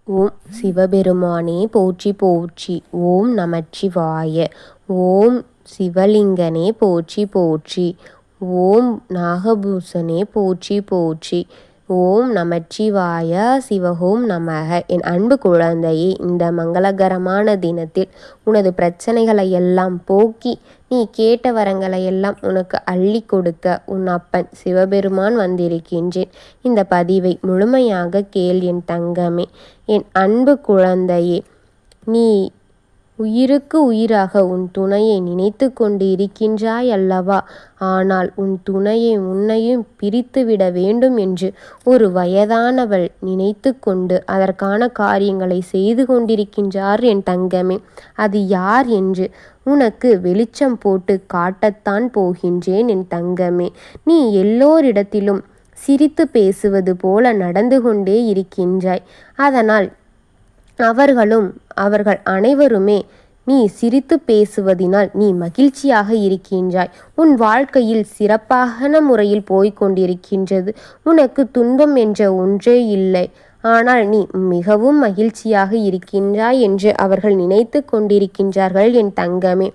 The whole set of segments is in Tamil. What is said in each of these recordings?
ஓம் சிவபெருமானே போற்றி போற்றி. ஓம் நமச்சிவாய. ஓம் சிவலிங்கனே போற்றி போற்றி. ஓம் நாகபூசனே போற்றி போற்றி. ஓம் நமச்சிவாய. சிவஹோம் நமக. என் அன்பு குழந்தையே, இந்த மங்களகரமான தினத்தில் உனது பிரச்சனைகளை எல்லாம் போக்கி நீ கேட்ட வரங்களை எல்லாம் உனக்கு அள்ளி கொடுக்க உன் அப்பன் சிவபெருமான் வந்திருக்கின்றேன். இந்த பதிவை முழுமையாக கேள் என் தங்கமே, என் அன்பு குழந்தையே. நீ உயிருக்கு உயிராக உன் துணையை நினைத்து கொண்டு இருக்கின்றாய் அல்லவா? ஆனால் உன் துணையை உன்னையும் பிரித்துவிட வேண்டும் என்று ஒரு வயதானவள் நினைத்து கொண்டு அதற்கான காரியங்களை செய்து கொண்டிருக்கின்றார் என் தங்கமே. அது யார் என்று உனக்கு வெளிச்சம் போட்டு காட்டத்தான் போகின்றேன் என் தங்கமே. நீ எல்லோரிடத்திலும் சிரித்து பேசுவது போல நடந்து கொண்டே இருக்கின்றாய். அதனால் அவர்கள் அனைவருமே நீ சிரித்து பேசுவதினால் நீ மகிழ்ச்சியாக இருக்கின்றாய். உன் வாழ்க்கையில் சிறப்பான முறையில் போய்கொண்டிருக்கின்றது. உனக்கு துன்பம் என்ற ஒன்றே இல்லை. ஆனால் நீ மிகவும் மகிழ்ச்சியாக இருக்கின்றாய் என்று அவர்கள் நினைத்து கொண்டிருக்கின்றார்கள் என் தங்கமே.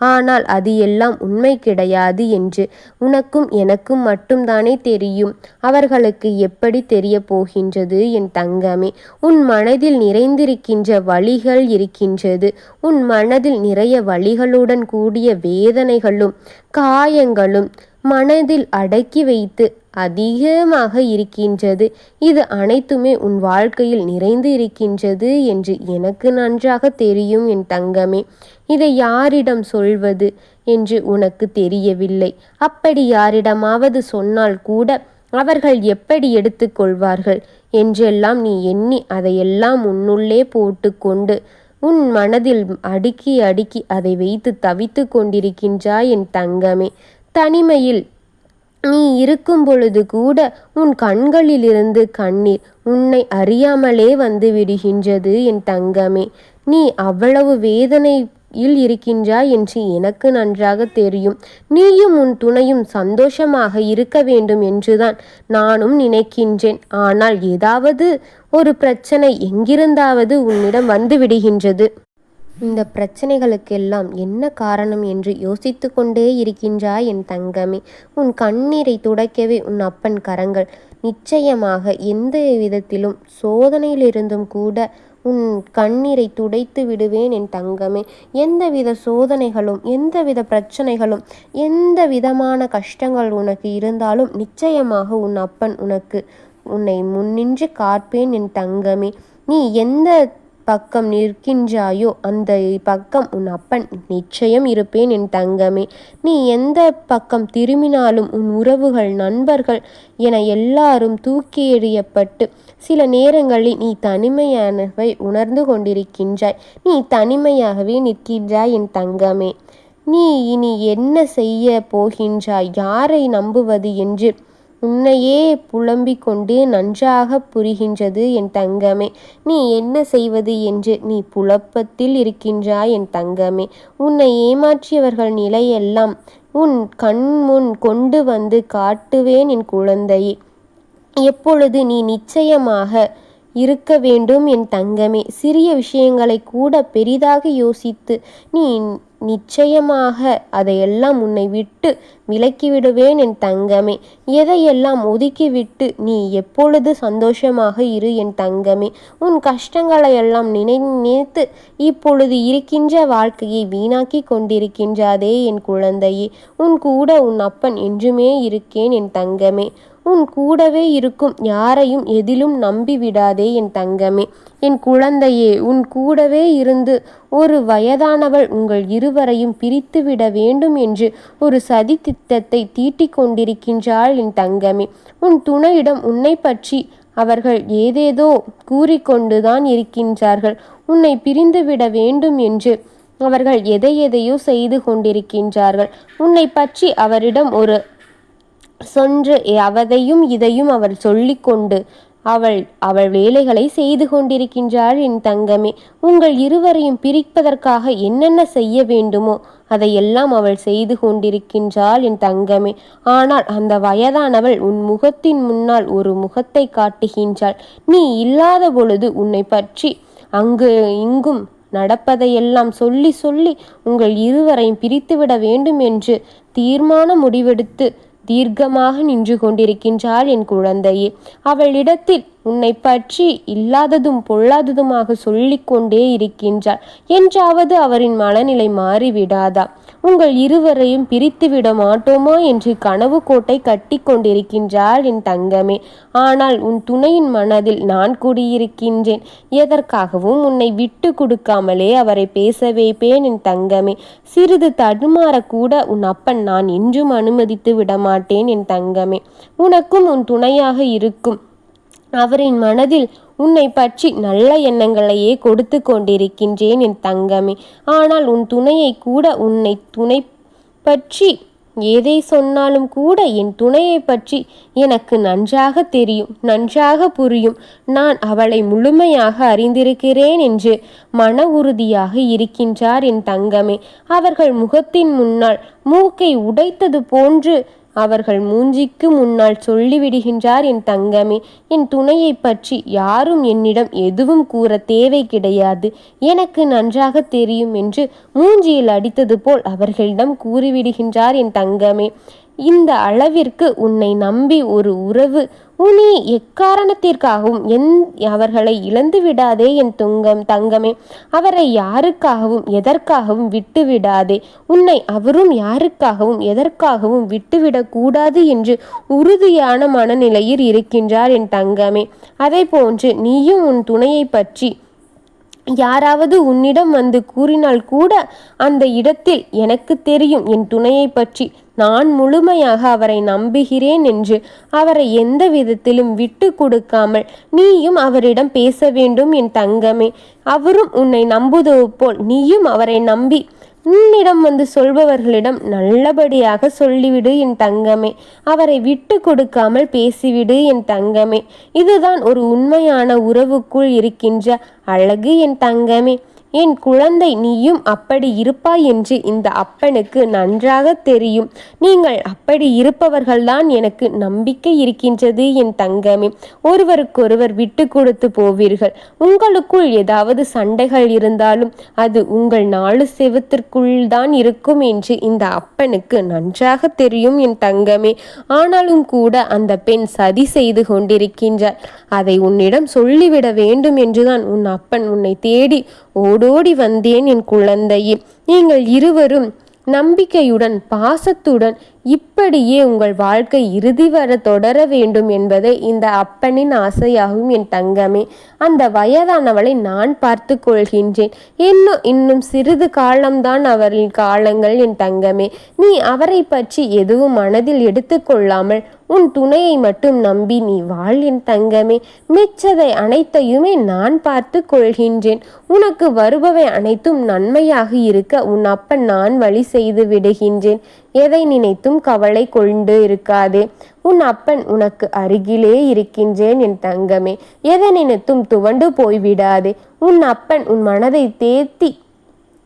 ஆனால் அது எல்லாம் உண்மை கிடையாது என்று உனக்கும் எனக்கும் மட்டும்தானே தெரியும். அவர்களுக்கு எப்படி தெரிய போகின்றது என் தங்கமே? உன் மனதில் நிறைந்திருக்கின்ற வலிகள் இருக்கின்றது. உன் மனதில் நிறைய வலிகளுடன் கூடிய வேதனைகளும் காயங்களும் மனதில் அடக்கி வைத்து அதிகமாக இருக்கின்றது. இது அனைத்துமே உன் வாழ்க்கையில் நிறைந்து இருக்கின்றது என்று எனக்கு நன்றாக தெரியும் என் தங்கமே. இதை யாரிடம் சொல்வது என்று உனக்கு தெரியவில்லை. அப்படி யாரிடமாவது சொன்னால் கூட அவர்கள் எப்படி எடுத்துக்கொள்வார்கள் என்றெல்லாம் நீ எண்ணி அதையெல்லாம் உன்னுள்ளே போட்டு கொண்டு உன் மனதில் அடுக்கி அடுக்கி அதை வைத்து தவித்து கொண்டிருக்கின்றாய் என் தங்கமே. தனிமையில் நீ இருக்கும் பொழுது கூட உன் கண்களிலிருந்து கண்ணீர் உன்னை அறியாமலே வந்து விடுகின்றது என் தங்கமே. நீ அவ்வளவு வேதனையில் இருக்கின்றாய் என்று எனக்கு நன்றாக தெரியும். நீயும் உன் துணையும் சந்தோஷமாக இருக்க வேண்டும் என்றுதான் நானும் நினைக்கின்றேன். ஆனால் ஏதாவது ஒரு பிரச்சனை எங்கிருந்தாவது உன்னிடம் வந்து விடுகின்றது. இந்த பிரச்சனைகளுக்கெல்லாம் என்ன காரணம் என்று யோசித்து கொண்டே இருக்கின்றாய் என் தங்கமே. உன் கண்ணீரை துடைக்கவே உன் அப்பன் கரங்கள் நிச்சயமாக எந்த விதத்திலும் சோதனையிலிருந்தும் கூட உன் கண்ணீரை துடைத்து விடுவேன் என் தங்கமே. எந்தவித சோதனைகளும் எந்தவித பிரச்சனைகளும் எந்த விதமான கஷ்டங்கள் உனக்கு இருந்தாலும் நிச்சயமாக உன் அப்பன் உன்னை முன்னின்று காப்பேன் என் தங்கமே. நீ எந்த பக்கம் நிற்கின்றாயோ அந்த பக்கம் உன் அப்பன் நிச்சயம் இருப்பேன் என் தங்கமே. நீ எந்த பக்கம் திரும்பினாலும் உன் உறவுகள் நண்பர்கள் என எல்லாரும் தூக்கி எறியப்பட்டு சில நேரங்களில் நீ தனிமையானவை உணர்ந்து கொண்டிருக்கின்றாய். நீ தனிமையாகவே நிற்கின்றாய் என் தங்கமே. நீ இனி என்ன செய்ய போகின்றாய், யாரை நம்புவது என்று உன்னையே புலம்பிக் கொண்டு நன்றாக புரிகின்றது என் தங்கமே. நீ என்ன செய்வது என்று நீ புலப்பத்தில் இருக்கின்றாய் என் தங்கமே. உன்னை ஏமாற்றியவர்கள் நிலையெல்லாம் உன் கண் முன் கொண்டு வந்து காட்டுவேன் என் குழந்தையே. எப்பொழுது நீ நிச்சயமாக இருக்க வேண்டும் என் தங்கமே. சிறிய விஷயங்களை கூட பெரிதாக யோசித்து நீ நிச்சயமாக அதையெல்லாம் உன்னை விட்டு விலக்கிவிடுவேன் என் தங்கமே. எதையெல்லாம் ஒதுக்கிவிட்டு நீ எப்பொழுது சந்தோஷமாக இரு என் தங்கமே. உன் கஷ்டங்களை எல்லாம் நினைத்து இப்பொழுது இருக்கின்ற வாழ்க்கையை வீணாக்கி கொண்டிருக்கின்றாதே என் குழந்தையே. உன் கூட உன் அப்பன் என்றுமே இருக்கேன் என் தங்கமே. உன் கூடவே இருக்கும் யாரையும் எதிலும் நம்பி விடாதே என் தங்கமே. என் குழந்தையே, உன் கூடவே இருந்து ஒரு வயதானவள் உங்கள் இருவரையும் பிரித்துவிட வேண்டும் என்று ஒரு சதி திட்டத்தை தீட்டிக் கொண்டிருக்கின்றாள் என் தங்கமே. உன் துணையிடம் உன்னை பற்றி அவர்கள் ஏதேதோ கூறிக்கொண்டுதான் இருக்கின்றார்கள். உன்னை பிரிந்துவிட வேண்டும் என்று அவர்கள் எதையோ செய்து கொண்டிருக்கின்றார்கள். உன்னை பற்றி அவரிடம் ஒரு சொன்று அவதையும் இதையும் அவள் சொல்லிக்கொண்டு அவள் வேலைகளை செய்து கொண்டிருக்கின்றாள் என் தங்கமே. உங்கள் இருவரையும் பிரிப்பதற்காக என்னென்ன செய்ய வேண்டுமோ அதையெல்லாம் அவள் செய்து கொண்டிருக்கின்றாள் என் தங்கமே. ஆனால் அந்த வயதானவள் உன் முகத்தின் முன்னால் ஒரு முகத்தை காட்டுகின்றாள். நீ இல்லாத பொழுது உன்னை பற்றி அங்கு இங்கும் நடப்பதையெல்லாம் சொல்லி சொல்லி உங்கள் இருவரையும் பிரித்துவிட வேண்டும் என்று தீர்மான முடிவெடுத்து தீர்க்கமாக நின்று கொண்டிருக்கின்றாள் என் குழந்தையே. அவளிடத்தில் உன்னை பற்றி இல்லாததும் பொல்லாததுமாக சொல்லிக்கொண்டே இருக்கின்றாள். என்றாவது அவரின் மனநிலை மாறிவிடாதா? உங்கள் இருவரையும் பிரித்துவிட மாட்டோமா என்று கனவு கோட்டை கட்டி கொண்டிருக்கின்றாள் என் தங்கமே. ஆனால் உன் துணையின் மனதில் நான் கூடியிருக்கின்றேன். எதற்காகவும் உன்னை விட்டு கொடுக்காமலே அவரை பேச வைப்பேன் என் தங்கமே. சிறிது தடுமாறக்கூட உன் அப்பன் நான் என்றும் அனுமதித்து விடமாட்டேன் என் தங்கமே. உனக்கும் உன் துணையாக இருக்கும் அவரின் மனதில் உன்னை பற்றி நல்ல எண்ணங்களையே கொடுத்து கொண்டிருக்கின்றேன் என் தங்கமே. ஆனால் உன் துணையை கூட உன்னை துணை பற்றி ஏதை சொன்னாலும் கூட என் துணையை பற்றி எனக்கு நன்றாக தெரியும், நன்றாக புரியும். நான் அவளை முழுமையாக அறிந்திருக்கிறேன் என்று மன உறுதியாக இருக்கின்றார் என் தங்கமே. அவர்கள் முகத்தின் முன்னால் மூக்கை உடைத்தது போன்று அவர்கள் மூஞ்சிக்கு முன்னால் சொல்லிவிடுகின்றார் என் தங்கமே. என் துணையை பற்றி யாரும் என்னிடம் எதுவும் கூற தேவை கிடையாது, எனக்கு நன்றாக தெரியும் என்று மூஞ்சியில் அடித்தது போல் அவர்களிடம் கூறிவிடுகின்றார் என் தங்கமே. இந்த அளவிற்கு உன்னை நம்பி ஒரு உறவு உனி எக்காரணத்திற்காகவும் அவர்களை இழந்து விடாதே என் தங்கமே. அவரை யாருக்காகவும் எதற்காகவும் விட்டு விடாதே. உன்னை அவரும் யாருக்காகவும் எதற்காகவும் விட்டுவிடக்கூடாது என்று உறுதியான மனநிலையில் இருக்கின்றார் என் தங்கமே. அதே போன்று நீயும் உன் துணையை பற்றி யாராவது உன்னிடம் வந்து கூறினால் கூட அந்த இடத்தில் எனக்கு தெரியும் என் துணையை பற்றி, நான் முழுமையாக அவரை நம்புகிறேன் என்று அவரை எந்த விதத்திலும் விட்டு கொடுக்காமல் நீயும் அவரிடம் பேச வேண்டும் என் தங்கமே. அவரும் உன்னை நம்புவது போல் நீயும் அவரை நம்பி உன்னிடம் வந்து சொல்பவர்களிடம் நல்லபடியாக சொல்லிவிடு என் தங்கமே. அவரை விட்டு கொடுக்காமல் பேசிவிடு என் தங்கமே. இதுதான் ஒரு உண்மையான உறவுக்குள் இருக்கின்ற அழகு என் தங்கமே. என் குழந்தை, நீயும் அப்படி இருப்பாய் என்று இந்த அப்பனுக்கு நன்றாக தெரியும். நீங்கள் அப்படி இருப்பவர்கள்தான் எனக்கு நம்பிக்கை இருக்கின்றது என் தங்கமே. ஒருவருக்கொருவர் விட்டு கொடுத்து போவீர்கள். உங்களுக்குள் ஏதாவது சண்டைகள் இருந்தாலும் அது உங்கள் 4 செவத்திற்குள் தான் இருக்கும் என்று இந்த அப்பனுக்கு நன்றாக தெரியும் என் தங்கமே. ஆனாலும் கூட அந்த பெண் சதி செய்து கொண்டிருக்கின்றார். அதை உன்னிடம் சொல்லிவிட வேண்டும் என்றுதான் உன் அப்பன் உன்னை தேடி ஓடோடி வந்தேன் என் குழந்தையே. நீங்கள் இருவரும் நம்பிக்கையுடன் பாசத்துடன் இப்படியே உங்கள் வாழ்க்கை இறுதி வர தொடர வேண்டும் என்பதே இந்த அப்பனின் ஆசையாகும் என் தங்கமே. அந்த வயதானவளை நான் பார்த்து கொள்கின்றேன். இன்னும் சிறிது காலம்தான் அவரின் காலங்கள் என் தங்கமே. நீ அவரை பற்றி எதுவும் மனதில் எடுத்துக்கொள்ளாமல் உன் துணையை மட்டும் நம்பி நீ வாழ் என் தங்கமே. மிச்சதை அனைத்தையுமே நான் பார்த்து கொள்கின்றேன். உனக்கு வருபவை அனைத்தும் நன்மையாக இருக்க உன் அப்பன் நான் வழி செய்து விடுகின்றேன். எதை நினைத்தும் கவலை கொண்டு இருக்காதே. உன் அப்பன் உனக்கு அருகிலே இருக்கின்றேன் என் தங்கமே. எதை நினைத்தும் துவண்டு போய்விடாதே. உன் அப்பன் உன் மனதை தேத்தி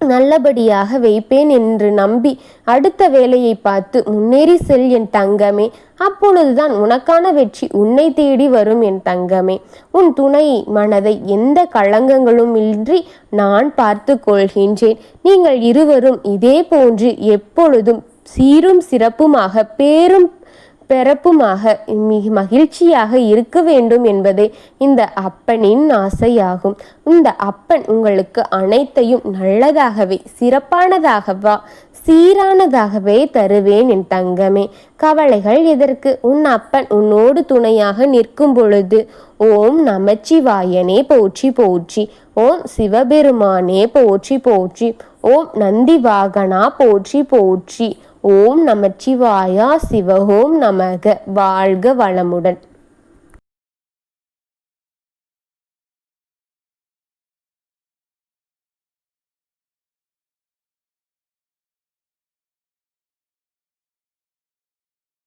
நல்லபடியாக வைப்பேன் என்று நம்பி அடுத்த வேலையை பார்த்து முன்னேறி செல் என் தங்கமே. அப்பொழுதுதான் உனக்கான வெற்றி உன்னை தேடி வரும் என் தங்கமே. உன் துணை மனதை எந்த களங்கங்களும் இன்றி நான் பார்த்து கொள்கின்றேன். நீங்கள் இருவரும் இதே போன்று எப்பொழுதும் சீரும் சிறப்புமாக பேரும் பிறப்புமாக மகிழ்ச்சியாக இருக்க வேண்டும் என்பதே இந்த அப்பனின் ஆசையாகும். இந்த அப்பன் உங்களுக்கு அனைத்தையும் நல்லதாகவே சிறப்பானதாகவா சீரானதாகவே தருவேன் என் தங்கமே. கவலைகள் எதற்கு? உன் அப்பன் உன்னோடு துணையாக நிற்கும் பொழுது ஓம் நமச்சிவாயனே போற்றி போற்றி, ஓம் சிவபெருமானே போற்றி போற்றி, ஓம் நந்தி வாகனா போற்றி போற்றி, ஓம் நமச்சிவாயா சிவஹோம் நமக. வாழ்க வளமுடன்.